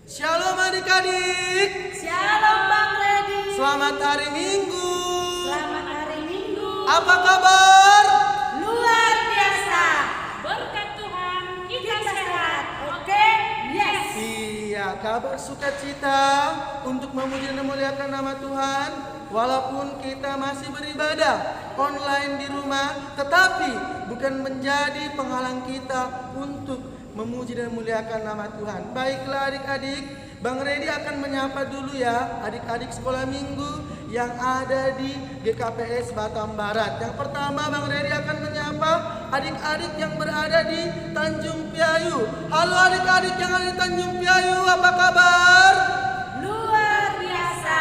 Shalom adik-adik. Shalom Bang Redi. Selamat hari Minggu. Selamat hari Minggu. Apa kabar? Luar biasa. Berkat Tuhan kita Kita sehat. sehat. Oke? Yes. Iya, kabar sukacita untuk memuji dan memuliakan nama Tuhan. Walaupun kita masih beribadah online di rumah, tetapi bukan menjadi penghalang kita untuk memuji dan memuliakan nama Tuhan. Baiklah adik-adik, Bang Redi akan menyapa dulu ya adik-adik sekolah minggu yang ada di GKPS Batam Barat. Yang pertama Bang Redi akan menyapa adik-adik yang berada di Tanjung Piayu. Halo adik-adik yang ada di Tanjung Piayu, apa kabar? Luar biasa.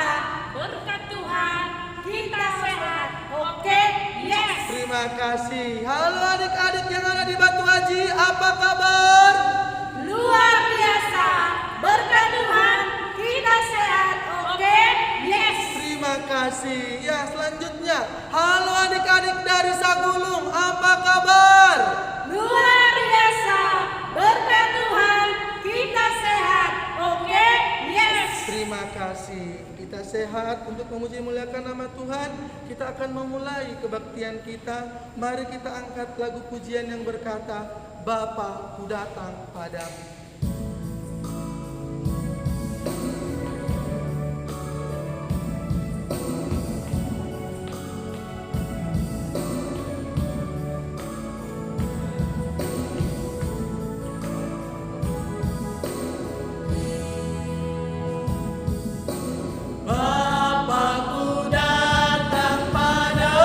Berkat Tuhan Kita sehat. Oke? Yes. Terima kasih. Halo adik-adik yang ada di Batu Haji, apa kabar? Luar biasa. Berkat Tuhan kita sehat. Oke? Yes. Terima kasih. Ya, selanjutnya. Halo adik-adik dari Sagulung, apa kabar? Luar biasa. Berkat Tuhan kita sehat. Oke? Yes. Terima kasih. Kita sehat untuk memuji dan memuliakan nama Tuhan. Kita akan memulai kebaktian kita. Mari kita angkat lagu pujian yang berkata, Bapa, ku datang padamu. Bapa, ku datang padamu,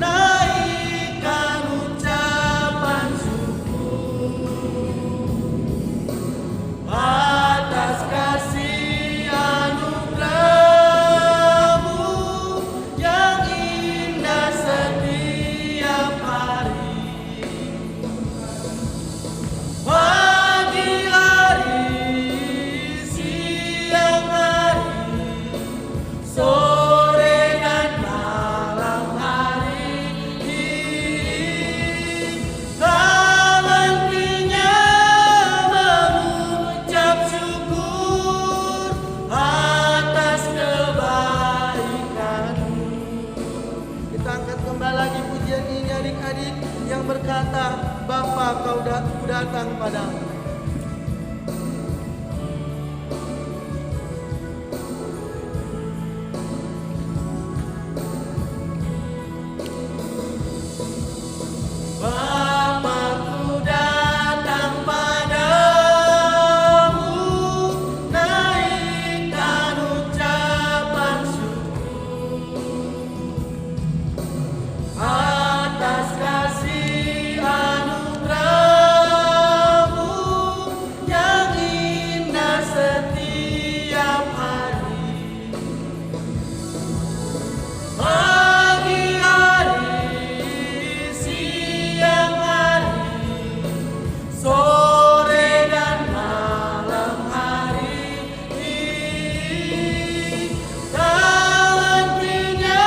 naikkan ucapan syukur atas kasih anugerah-Mu yang indah setiap hari. Pagi hari, siang hari, sore dan malam hari, tak hentinya mengucap syukur atas kebaikan-Mu. Kita angkat kembali lagi pujian ini adik-adik yang berkata, Bapa, ku datang padamu. Bapa, ku datang padamu, naikkan ucapan syukur atas kasih anugerah-Mu yang indah setiap hari. Pagi hari, siang hari, sore dan malam hari, tak hentinya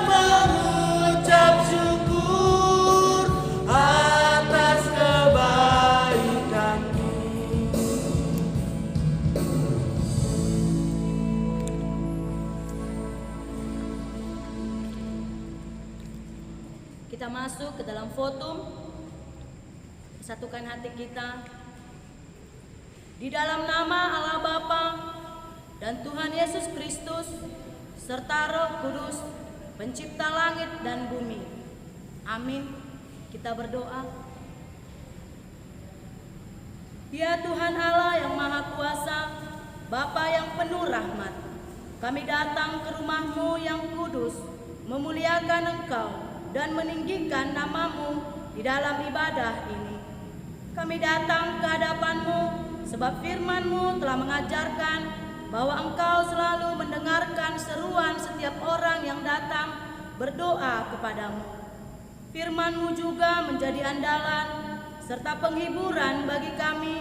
mengucap syukur atas kebaikan-Mu. Kita masuk ke dalam fotum, satukan hati kita di dalam nama Allah Bapa dan Tuhan Yesus Kristus serta Roh Kudus, pencipta langit dan bumi. Amin. Kita berdoa. Ya Tuhan Allah yang Maha Kuasa, Bapa yang penuh rahmat. Kami datang ke rumah-Mu yang kudus, memuliakan Engkau dan meninggikan nama-Mu di dalam ibadah ini. Kami datang ke hadapan-Mu sebab firman-Mu telah mengajarkan bahwa Engkau selalu mendengarkan seruan setiap orang yang datang berdoa kepadamu. Firman-Mu juga menjadi andalan serta penghiburan bagi kami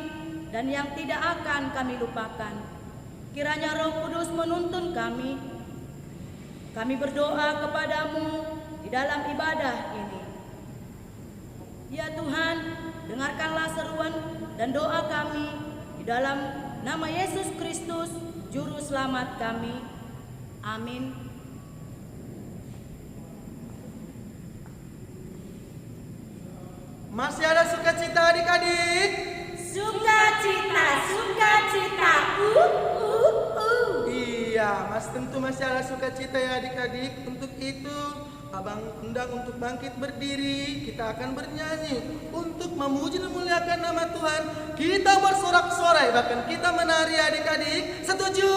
dan yang tidak akan kami lupakan. Kiranya Roh Kudus menuntun kami. Kami berdoa kepadamu di dalam ibadah ini. Ya Tuhan, dengarkanlah seruan dan doa kami di dalam nama Yesus Kristus, Juru Selamat kami. Amin. Masih ada sukacita adik-adik? Sukacita, sukacita, Iya, tentu masih ada sukacita ya adik-adik. Untuk itu, Abang undang untuk bangkit berdiri. Kita akan bernyanyi untuk memuji dan memuliakan nama Tuhan. Kita bersorak-sorai, bahkan kita menari adik-adik. Setuju?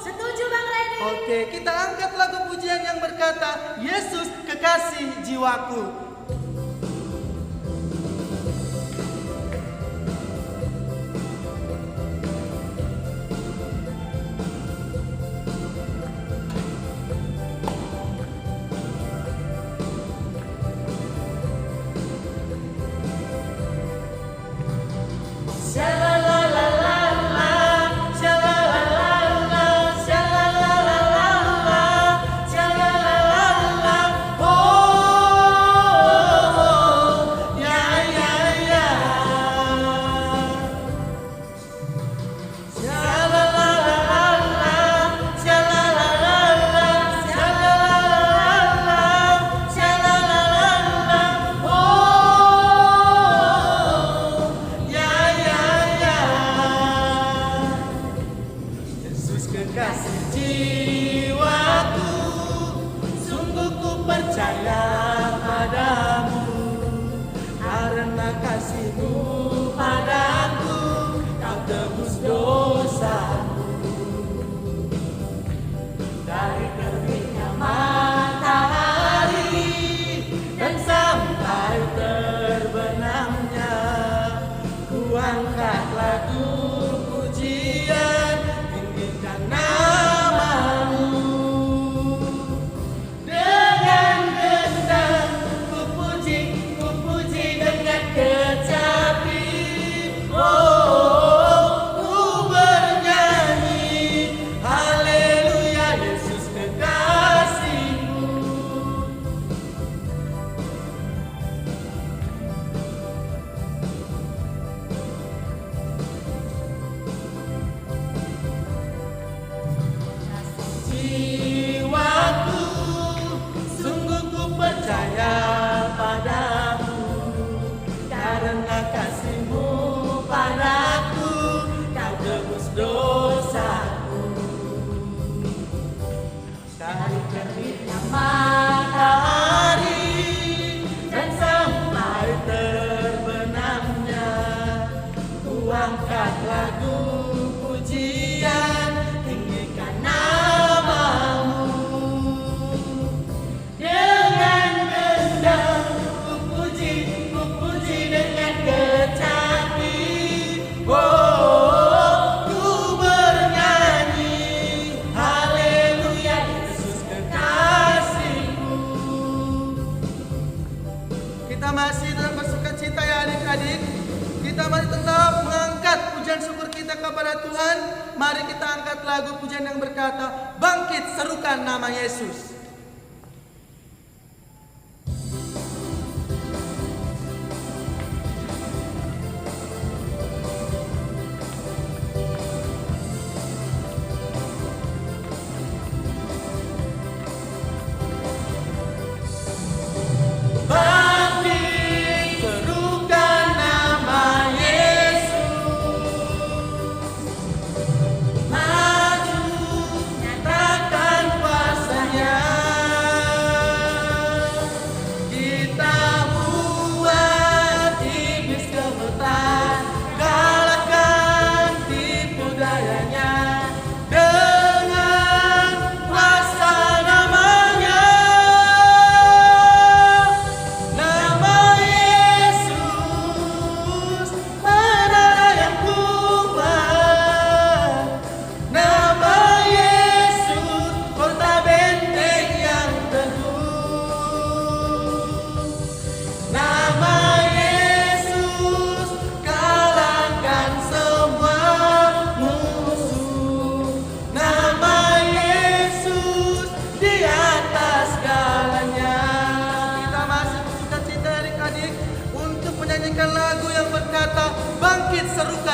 Setuju Bang Redi. Oke, kita angkat lagu pujian yang berkata, Yesus kekasih jiwaku. kepada Tuhan, mari kita angkat lagu pujian yang berkata, bangkit serukan nama Yesus. Maju, nyatakan kuasa-Nya.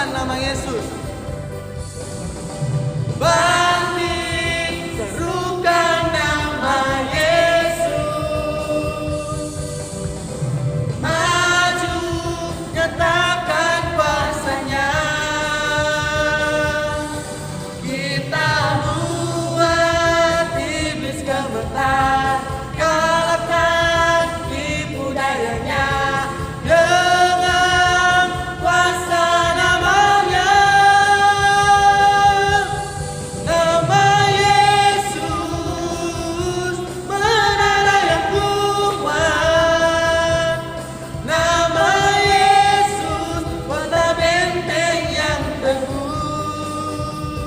Tuhan, nama Yesus. Bangkit, serukan nama Yesus. Maju, nyatakan kuasanya. Kita buat iblis gemetar, kalahkan tipu dayanya dengan kuasa namanya. Nama Yesus menara yang kuat. Nama Yesus kota benteng yang teguh.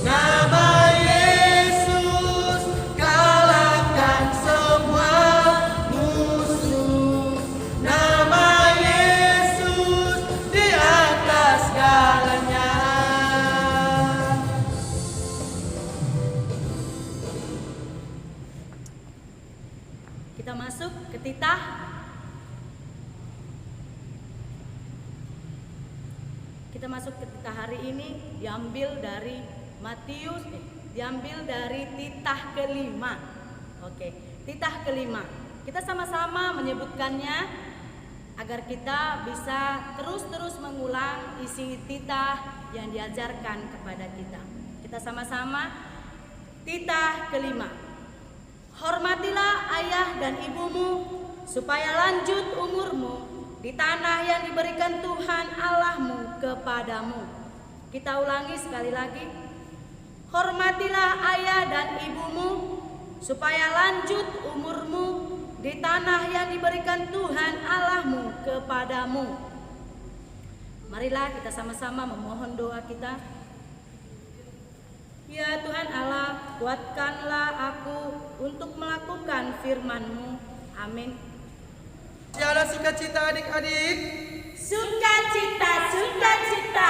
Nama Yesus kalahkan semua musuh. Nama Yesus di atas segalanya. Kita masuk ke titah. Kita masuk ke titah hari ini diambil dari Matius, diambil dari titah kelima. Oke, titah kelima. Kita sama-sama menyebutkannya agar kita bisa terus-terus mengulang isi titah yang diajarkan kepada kita. Kita sama-sama titah kelima. Hormatilah ayah dan ibumu supaya lanjut umurmu di tanah yang diberikan Tuhan Allahmu kepadamu. Kita ulangi sekali lagi. Hormatilah ayah dan ibumu supaya lanjut umurmu di tanah yang diberikan Tuhan Allahmu kepadamu. Marilah kita sama-sama memohon doa kita. Ya Tuhan Allah, kuatkanlah aku untuk melakukan firman-Mu. Amin. Tiada sukacita adik-adik. Sukacita, sukacita.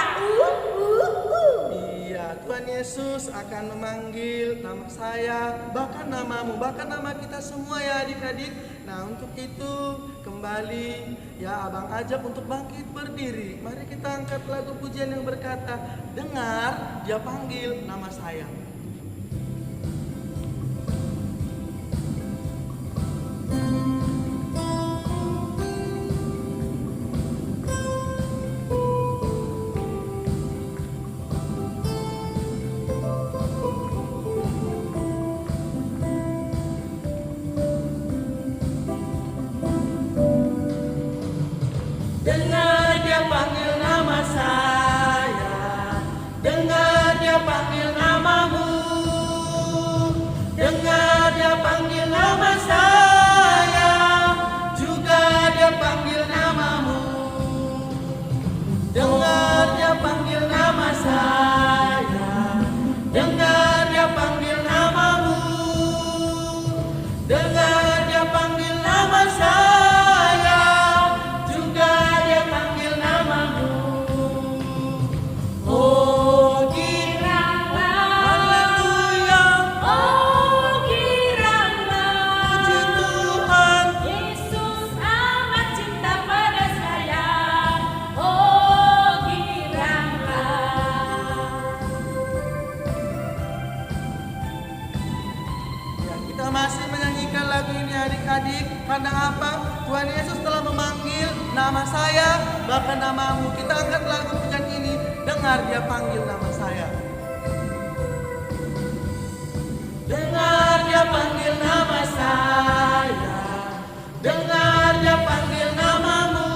Iya, Tuhan Yesus akan memanggil nama saya, bahkan namamu, bahkan nama kita semua ya adik-adik. Nah, untuk itu kembali ya Abang ajak untuk bangkit berdiri. Mari kita angkat lagu pujian yang berkata, dengar dia panggil nama saya. Dengar dia panggil nama saya, dengar dia panggil namamu, dengar dia panggil nama saya, juga dia panggil namamu. Dengar dia panggil nama saya, dengar dia panggil namamu, dengar dia panggil nama saya. Masih menyanyikan lagu ini adik-adik. Karena apa? Tuhan Yesus telah memanggil nama saya, bahkan namamu. Kita angkat lagu pujian ini. Dengar dia panggil nama saya. Dengar dia panggil nama saya, dengar dia panggil namamu,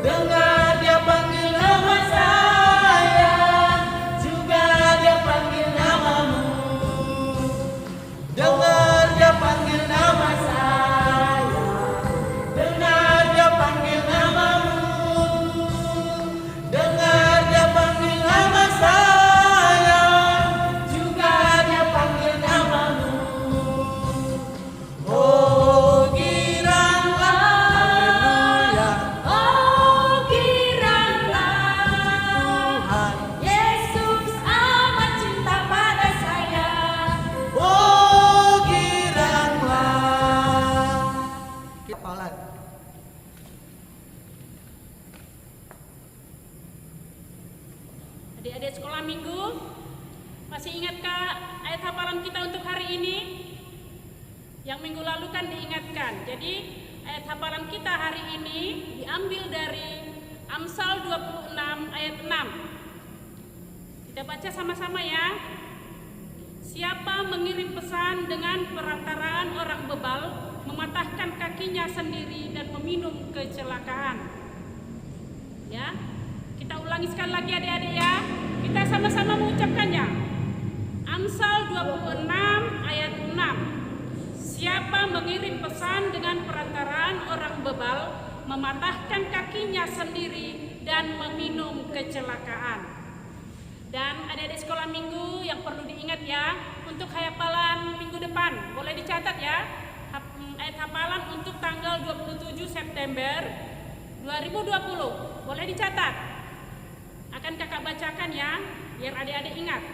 dengar dia panggil nama saya, juga dia panggil namamu. Dengar dia panggil nama saya, dengar dia panggil namamu, dengar dia panggil Adik-adik sekolah minggu, masih ingatkah ayat hafalan kita untuk hari ini? Yang minggu lalu kan diingatkan. Jadi ayat hafalan kita hari ini diambil dari Amsal 26 ayat 6. Kita baca sama-sama ya. Siapa mengirim pesan dengan perantaraan orang bebal, mematahkan kakinya sendiri dan meminum kecelakaan. Ya, kita ulangi sekali lagi adik-adik ya. Kita sama-sama mengucapkannya. Amsal 26 ayat 6. Siapa mengirim pesan dengan perantaraan orang bebal, mematahkan kakinya sendiri dan meminum kecelakaan. Dan adik-adik sekolah minggu yang perlu diingat ya, untuk hafalan minggu depan boleh dicatat ya. Ayat hafalan untuk tanggal 27 September 2020 boleh dicatat. Akan kakak bacakan ya, biar adik-adik ingat.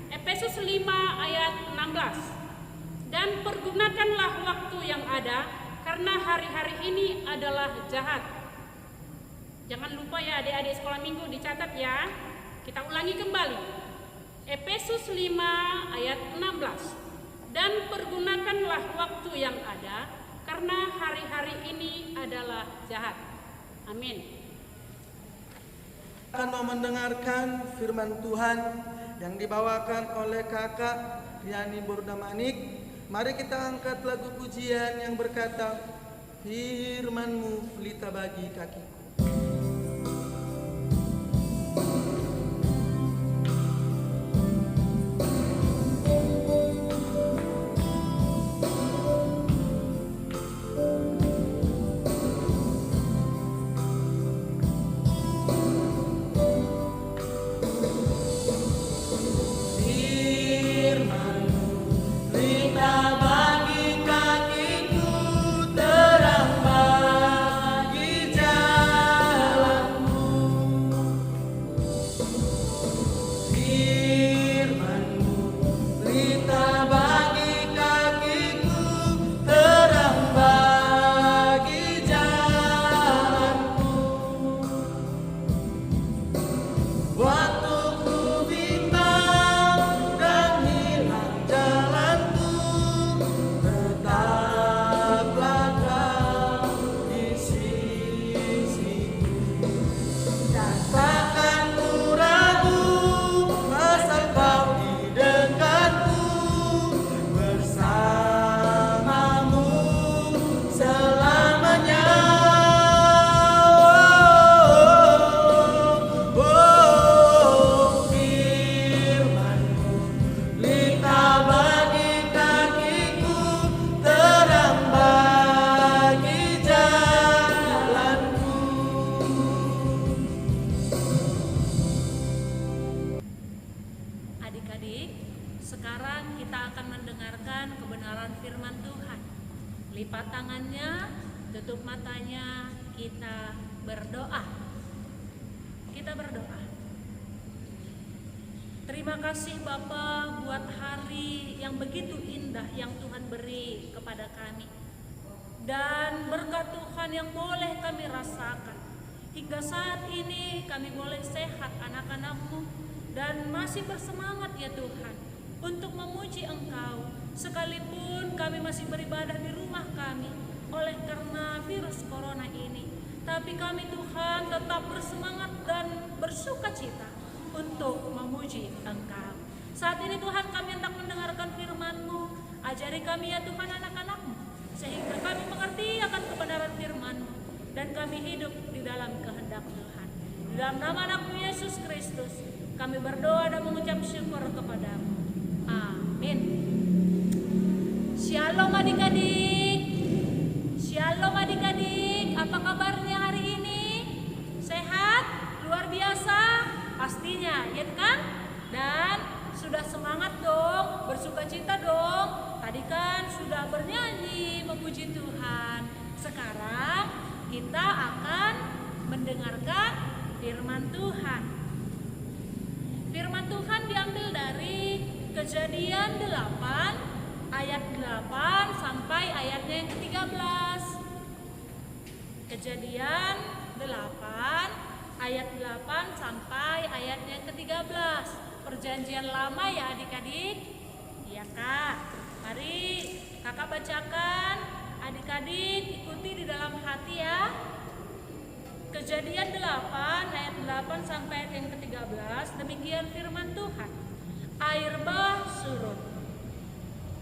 Efesus 5 ayat 16. Dan pergunakanlah waktu yang ada, karena hari-hari ini adalah jahat. Jangan lupa ya adik-adik sekolah minggu dicatat ya. Kita ulangi kembali. Efesus 5 ayat 16. Dan pergunakanlah waktu yang ada, karena hari-hari ini adalah jahat. Amin. Akan mau mendengarkan firman Tuhan yang dibawakan oleh kakak Riani Bordamanik. Mari kita angkat lagu pujian yang berkata, Firman-Mu pelita bagi kakiku. Lipat tangannya, tutup matanya, kita berdoa. Kita berdoa. Terima kasih Bapa buat hari yang begitu indah yang Tuhan beri kepada kami. Dan berkat Tuhan yang boleh kami rasakan. Hingga saat ini kami boleh sehat anak-anak-Mu dan masih bersemangat ya Tuhan untuk memuji Engkau. Sekalipun kami masih beribadah di rumah kami oleh karena virus corona ini, tapi kami Tuhan tetap bersemangat dan bersuka cita untuk memuji Engkau. Saat ini Tuhan kami hendak mendengarkan firman-Mu. Ajari kami ya Tuhan anak-anak-Mu, sehingga kami mengerti akan kebenaran firman-Mu dan kami hidup di dalam kehendak Tuhan. Di dalam nama anak-Mu Yesus Kristus kami berdoa dan mengucap syukur kepadamu. Amin. Shalom adik-adik. Shalom adik-adik. Apa kabarnya hari ini? Sehat? Luar biasa? Pastinya, ya kan? Dan sudah semangat dong, bersukacita dong. Tadi kan sudah bernyanyi memuji Tuhan. Sekarang kita akan mendengarkan firman Tuhan. Firman Tuhan diambil dari Kejadian 8 ayat 8 sampai ayatnya yang ke-13. Kejadian 8 ayat 8 sampai ayatnya ke-13. Perjanjian lama ya adik-adik? Iya Kak. Mari Kakak bacakan, adik-adik ikuti di dalam hati ya. Kejadian 8 ayat 8 sampai ayat yang ke-13. Demikian firman Tuhan. Air bah surut.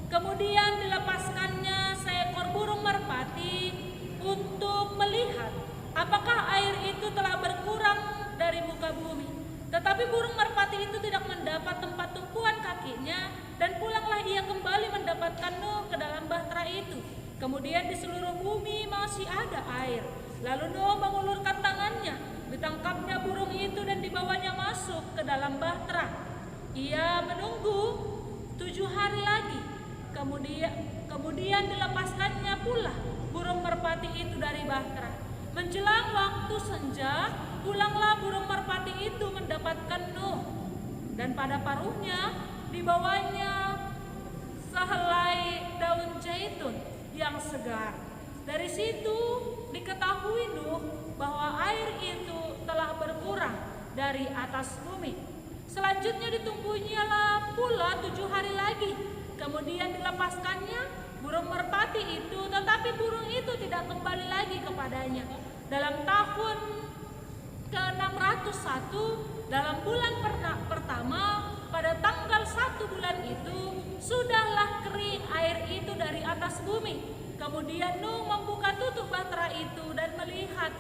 Kemudian dilepaskannya seekor burung merpati untuk melihat apakah air itu telah berkurang dari muka bumi. Tetapi burung merpati itu tidak mendapat tempat tumpuan kakinya, dan pulanglah ia kembali mendapatkan Nuh ke dalam bahtera itu. Kemudian di seluruh bumi masih ada air. Lalu Nuh mengulurkan tangannya, ditangkapnya burung itu dan dibawanya masuk ke dalam bahtera. Ia menunggu 7 hari lagi. Kemudian dilepaskannya pula burung merpati itu dari bahtera. Menjelang waktu senja, pulanglah burung merpati itu mendapatkan Nuh, dan pada paruhnya dibawanya sehelai daun zaitun yang segar. Dari situ diketahui Nuh bahwa air itu telah berkurang dari atas bumi. Selanjutnya ditunggunyalah pula 7 hari lagi. Kemudian dilepaskannya burung merpati itu, tetapi burung itu tidak kembali lagi kepadanya. Dalam tahun ke-601, dalam bulan pertama, pada tanggal 1 bulan itu, sudahlah kering air itu dari atas bumi. Kemudian Nuh membuka tutup bahtera itu dan melihat,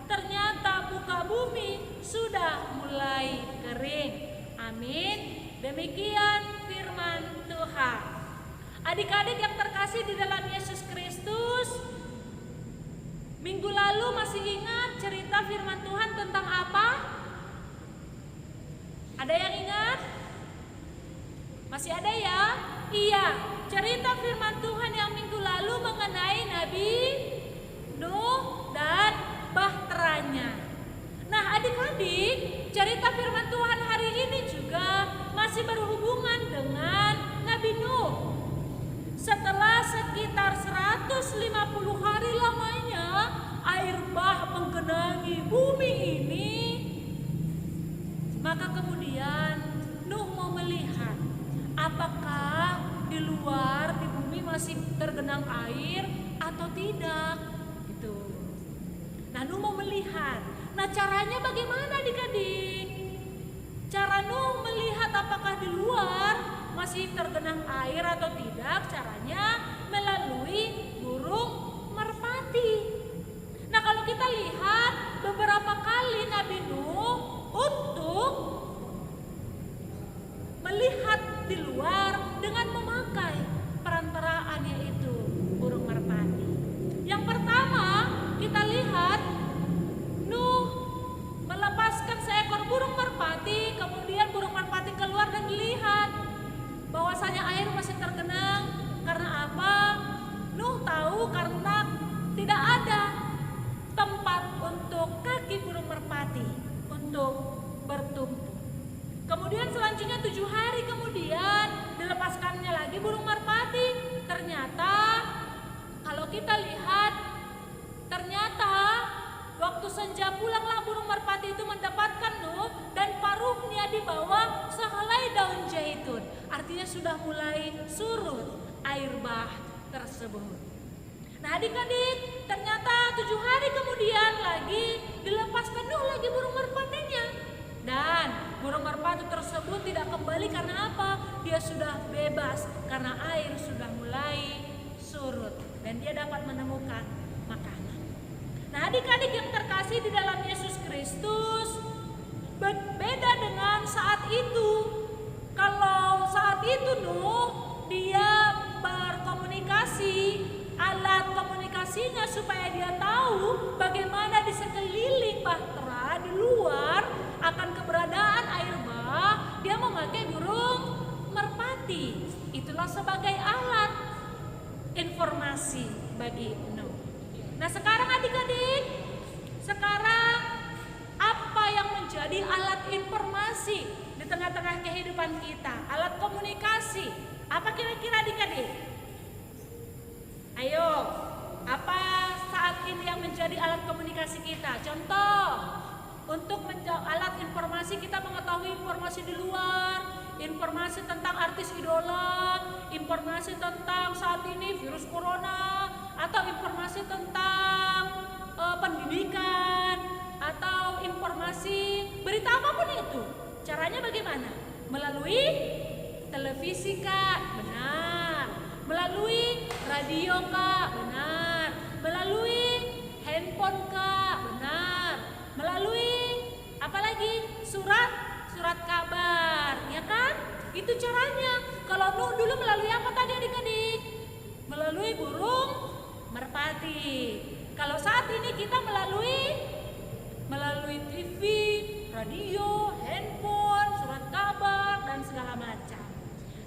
ternyata muka bumi sudah mulai kering. Amin. Demikian firman Tuhan. Adik-adik yang terkasih di dalam Yesus Kristus, minggu lalu masih ingat cerita firman Tuhan tentang apa? Ada yang ingat? Masih ada ya? Iya, cerita firman Tuhan yang minggu lalu mengenai Nabi Nuh dan bahteranya. Nah adik-adik, cerita firman Tuhan hari ini juga masih berhubungan dengan Nabi Nuh. Setelah sekitar 150 hari lamanya air bah menggenangi bumi ini, maka kemudian Nuh mau melihat apakah di luar di bumi masih tergenang air atau tidak gitu. Nah Nuh mau melihat. Nah caranya bagaimana adik-adik? Cara Nuh melihat apakah di luar masih tergenang air atau tidak, caranya melalui burung merpati. Nah kalau kita lihat beberapa kali Nabi Nuh untuk melihat di luar dengan memakai perantaraan yaitu burung merpati. Yang pertama kita lihat Nuh melepaskan seekor burung merpati, kemudian burung merpati keluar dan melihat bahwasanya air masih tergenang. Karena apa? Nuh tahu karena tidak ada tempat untuk kaki burung merpati untuk bertumpu. Kemudian selanjutnya 7 hari kemudian dilepaskannya lagi burung merpati. Ternyata kalau kita lihat, ternyata waktu senja pulanglah burung merpati itu mendapatkan Nuh dan paruhnya di bawah sehelai daun zaitun. Artinya sudah mulai surut air bah tersebut. Nah adik-adik, ternyata 7 hari kemudian lagi dilepaskan Nuh lagi burung merpatinya. Dan burung merpati tersebut tidak kembali karena apa? Dia sudah bebas karena air sudah mulai surut dan dia dapat menemukan makanan. Nah adik-adik yang terkasih di dalam Yesus Kristus, berbeda dengan saat itu. Kalau saat itu Nuh dia berkomunikasi, alat komunikasinya supaya dia tahu bagaimana di sekeliling bahtera di luar akan keberadaan air bah, dia memakai burung merpati. Itulah sebagai alat informasi bagi Nuh. Nah sekarang adik-adik, sekarang apa yang menjadi alat informasi di tengah-tengah kehidupan kita? Alat komunikasi. Apa kira-kira adik-adik? Ayo, apa saat ini yang menjadi alat komunikasi kita? Contoh, untuk alat informasi, kita mengetahui informasi di luar, informasi tentang artis idola, informasi tentang saat ini virus corona, atau informasi tentang pendidikan, atau informasi berita apapun itu. Caranya bagaimana? Melalui televisi, Kak, benar. Melalui radio, Kak, benar. Melalui handphone, Kak, benar. Melalui apalagi surat kabar, ya kan? Itu caranya. Kalau dulu melalui apa tadi adik-adik? Melalui burung merpati. Kalau saat ini kita melalui TV, radio, handphone, surat kabar, dan segala macam.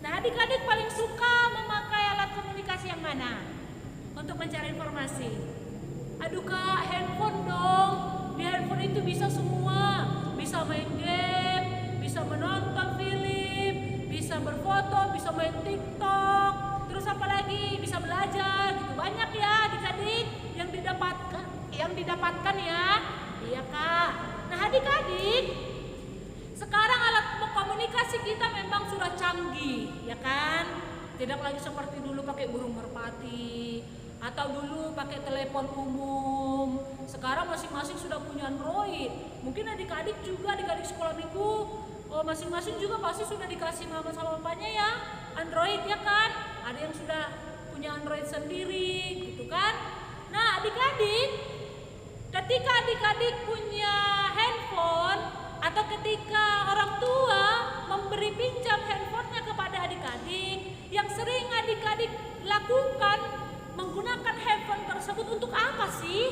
Nah, adik-adik paling suka memakai alat komunikasi yang mana untuk mencari informasi? Aduh Kak, handphone dong. Di handphone itu bisa semua. Bisa main game, bisa menonton film, bisa berfoto, bisa main TikTok. Terus apa lagi? Bisa belajar. Gitu banyak ya adik-adik yang didapatkan ya. Iya Kak. Nah adik-adik, sekarang alat komunikasi kita memang sudah canggih, ya kan? Tidak lagi seperti dulu pakai burung merpati atau dulu pakai telepon umum. Sekarang masing-masing sudah punya Android. Mungkin adik-adik juga, adik-adik sekolah minggu, masing-masing juga pasti sudah dikasih mama sama papanya ya Android, ya kan? Ada yang sudah punya Android sendiri, gitu kan? Nah adik-adik, ketika adik-adik punya handphone atau ketika orang tua memberi pinjam handphonenya kepada adik-adik, yang sering adik-adik lakukan menggunakan handphone tersebut untuk apa sih?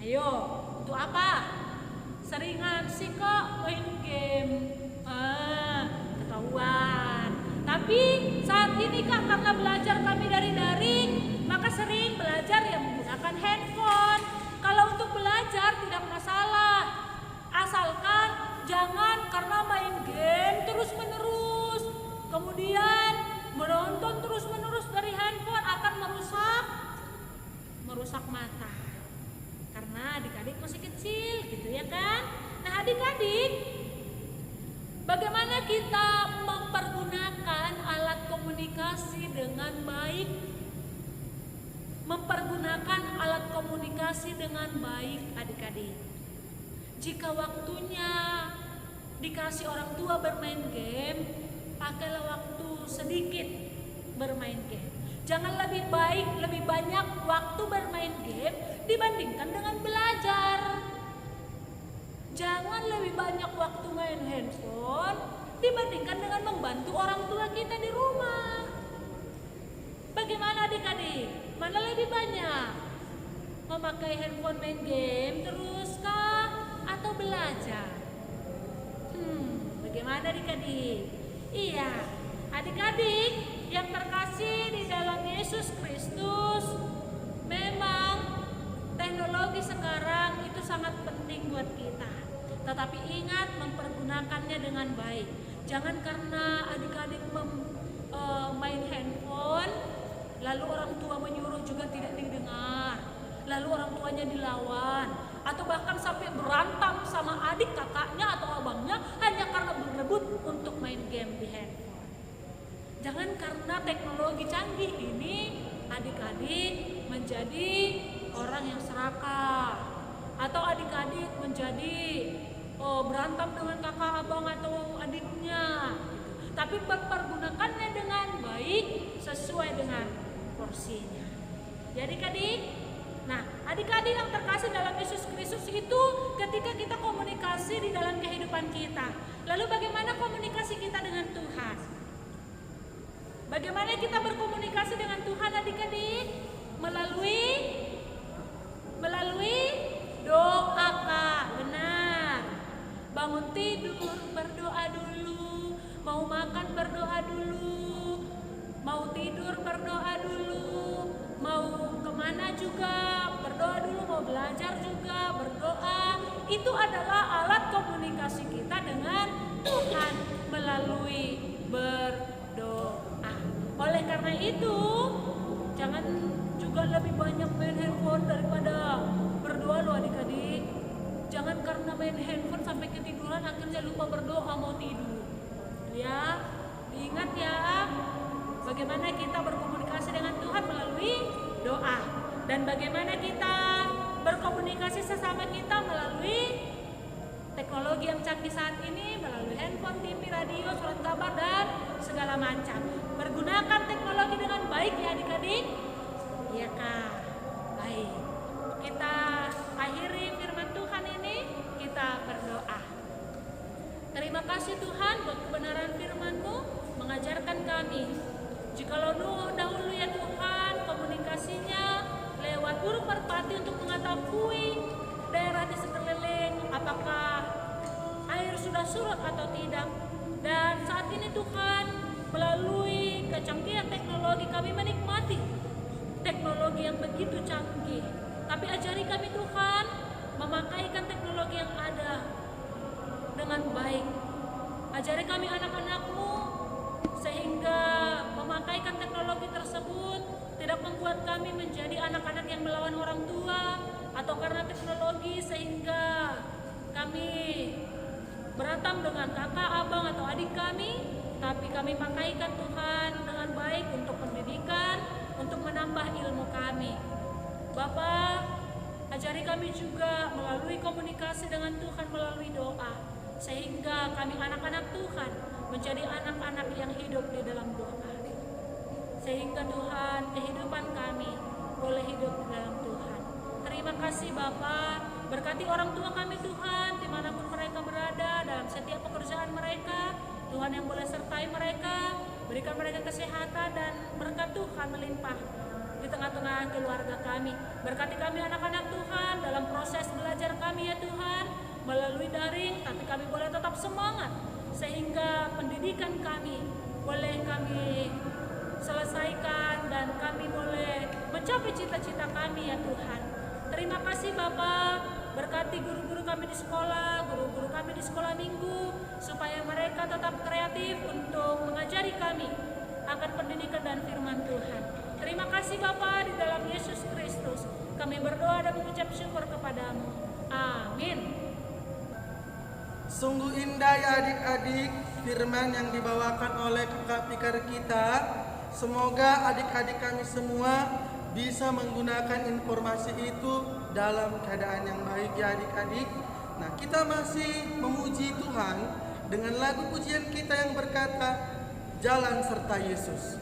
Ayo, untuk apa? Seringan sih kok main game, ketahuan. Tapi saat ini Kak, karena belajar kami dari daring, maka sering belajar yang menggunakan handphone. Kalau untuk belajar tidak masalah, asalkan jangan karena main game terus-menerus, kemudian menonton terus-menerus dari handphone akan merusak mata. Karena adik-adik masih kecil gitu ya kan. Nah adik-adik, bagaimana kita mempergunakan alat komunikasi dengan baik? Mempergunakan alat komunikasi dengan baik adik-adik. Jika waktunya dikasih orang tua bermain game, pakailah waktu sedikit bermain game. Jangan lebih banyak waktu bermain game dibandingkan dengan belajar. Jangan lebih banyak waktu main handphone dibandingkan dengan membantu orang tua kita di rumah. Bagaimana adik-adik? Mana lebih banyak? Memakai handphone main game terus kah? Atau belajar? Bagaimana adik-adik? Iya, adik-adik yang terkasih di dalam Yesus Kristus, memang teknologi sekarang itu sangat penting buat kita. Tetapi ingat mempergunakannya dengan baik. Jangan karena adik-adik main handphone, lalu orang tua menyuruh juga tidak didengar, lalu orang tuanya dilawan, atau bahkan sampai berantem sama adik kakaknya atau abangnya hanya karena berebut untuk main game di handphone. Jangan karena teknologi canggih ini adik-adik menjadi orang yang serakah, atau adik-adik menjadi berantem dengan kakak abang atau adiknya. Tapi mempergunakannya dengan baik sesuai dengan porsinya. Jadi adik-adik, nah adik-adik yang terkasih dalam Yesus Kristus itu ketika kita komunikasi di dalam kehidupan kita, lalu bagaimana komunikasi kita dengan Tuhan? Bagaimana kita berkomunikasi dengan Tuhan adik-adik? Melalui doa Kak, benar. Bangun tidur berdoa dulu, mau makan berdoa dulu, mau tidur berdoa dulu, mau kemana juga berdoa dulu, mau belajar juga berdoa. Itu adalah alat komunikasi kita dengan Tuhan melalui berdoa. Oleh karena itu, jangan juga lebih banyak main handphone daripada berdoa loh adik-adik. Jangan karena main handphone sampai ketiduran, akhirnya lupa berdoa mau tidur. Ya, diingat ya, bagaimana kita berkomunikasi dengan Tuhan melalui doa, dan bagaimana kita berkomunikasi sesama kita melalui teknologi yang canggih saat ini, melalui handphone, TV, radio, surat kabar, dan segala macam. Pergunakan teknologi dengan baik ya adik-adik. Iya kak, baik. Kita akhiri firman Tuhan ini, kita berdoa. Terima kasih Tuhan buat kebenaran firman-Mu mengajarkan kami. Jikalau dahulu ya Tuhan komunikasinya lewat burung merpati untuk mengetahui daerah di sekeliling apakah air sudah surut atau tidak. Dan saat ini Tuhan, melalui kecanggihan teknologi kami menikmati teknologi yang begitu canggih. Tapi ajari kami Tuhan memakaikan teknologi yang ada dengan baik. Ajari kami anak-anak-Mu sehingga memakaikan teknologi tersebut tidak membuat kami menjadi anak-anak yang melawan orang tua, atau karena teknologi sehingga kami berantem dengan kakak, abang, atau adik kami. Tapi kami pakaikan Tuhan dengan baik untuk pendidikan, untuk menambah ilmu kami. Bapa, ajari kami juga melalui komunikasi dengan Tuhan melalui doa, sehingga kami anak-anak Tuhan menjadi anak-anak yang hidup di dalam doa, sehingga Tuhan kehidupan kami boleh hidup di dalam Tuhan. Terima kasih Bapa, berkati orang tua kami Tuhan dimanapun mereka berada, dalam setiap pekerjaan mereka. Tuhan yang boleh sertai mereka, berikan mereka kesehatan, dan berkat Tuhan melimpah di tengah-tengah keluarga kami. Berkati kami anak-anak Tuhan dalam proses belajar kami ya Tuhan, melalui daring, tapi kami boleh tetap semangat, sehingga pendidikan kami boleh kami selesaikan, dan kami boleh mencapai cita-cita kami ya Tuhan. Terima kasih Bapak, berkati guru-guru kami di sekolah, guru-guru kami di sekolah minggu, supaya mereka tetap kreatif untuk mengajari kami akan pendidikan dan firman Tuhan. Terima kasih Bapak, di dalam Yesus Kristus kami berdoa dan mengucap syukur kepadamu. Amin. Sungguh indah ya adik-adik firman yang dibawakan oleh kakak pikir kita. Semoga adik-adik kami semua bisa menggunakan informasi itu dalam keadaan yang baik ya adik-adik. Nah, kita masih memuji Tuhan dengan lagu pujian kita yang berkata Jalan Serta Yesus.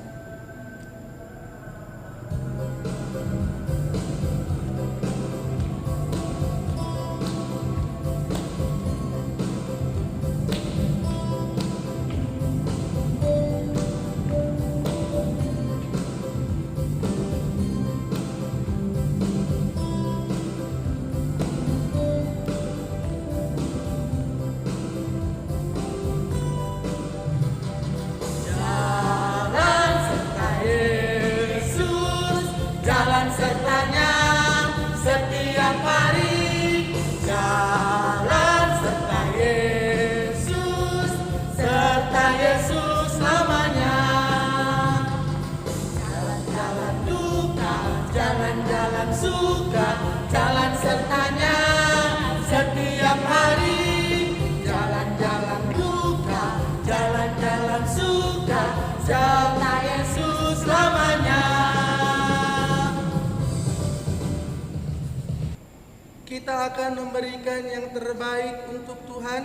Kita akan memberikan yang terbaik untuk Tuhan.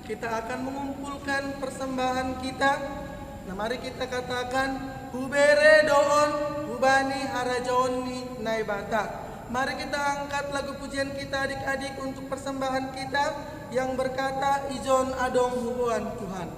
Kita akan mengumpulkan persembahan kita. Nah, mari kita katakan Hubere doon, hubani harajaoni naibata. Mari kita angkat lagu pujian kita adik-adik untuk persembahan kita yang berkata Ijon adong hubungan Tuhan.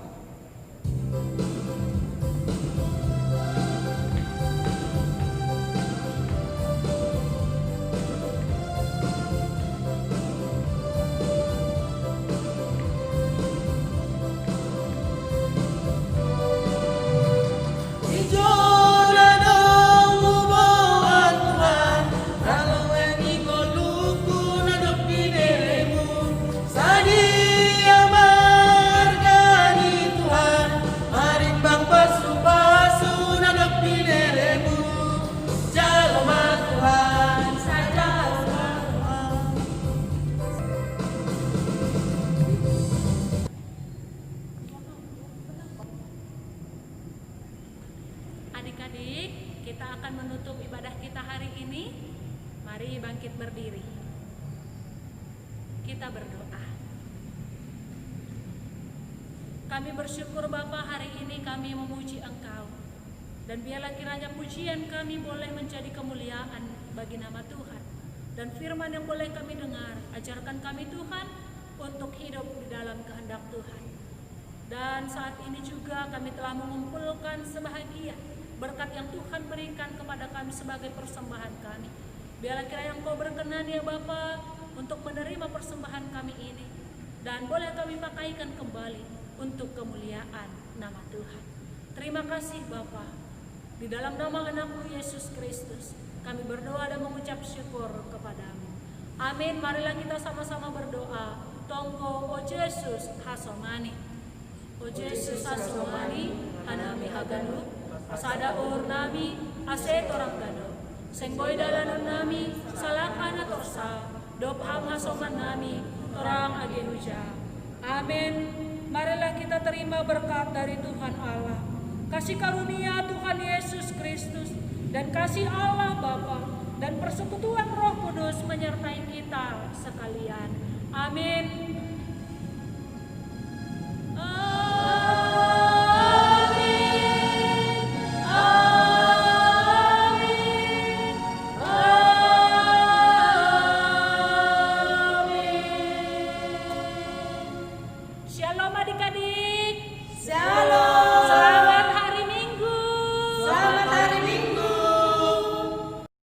Sadia margani Tuhan kita akan menutup ibadah kita hari ini. Mari bangkit berdiri. Kita berdoa. Kami bersyukur Bapa, hari ini kami memuji Engkau. Dan biarlah kiranya pujian kami boleh menjadi kemuliaan bagi nama Tuhan. Dan firman yang boleh kami dengar, ajarkan kami Tuhan untuk hidup di dalam kehendak Tuhan. Dan saat ini juga kami telah mengumpulkan sebahagia berkat yang Tuhan berikan kepada kami sebagai persembahan kami. Biarlah kiranya Engkau berkenan ya Bapa untuk menerima persembahan kami ini. Dan boleh kami pakaikan kembali untuk kemuliaan nama Tuhan. Terima kasih Bapa. Di dalam nama anakmu Yesus Kristus, kami berdoa dan mengucap syukur kepadamu. Amin. Marilah kita sama-sama berdoa. Tongko o Yesus hasomani. O Yesus hasomani, anami haganu, asada nami, ase torang gano. Sengboy dalanun nami, salakana torsa, dopham hasoman nami, torang agenuja. Amin. Marilah kita terima berkat dari Tuhan Allah. Kasih karunia Tuhan Yesus Kristus dan kasih Allah Bapa dan persekutuan Roh Kudus menyertai kita sekalian. Amin. Shalom adik-adik.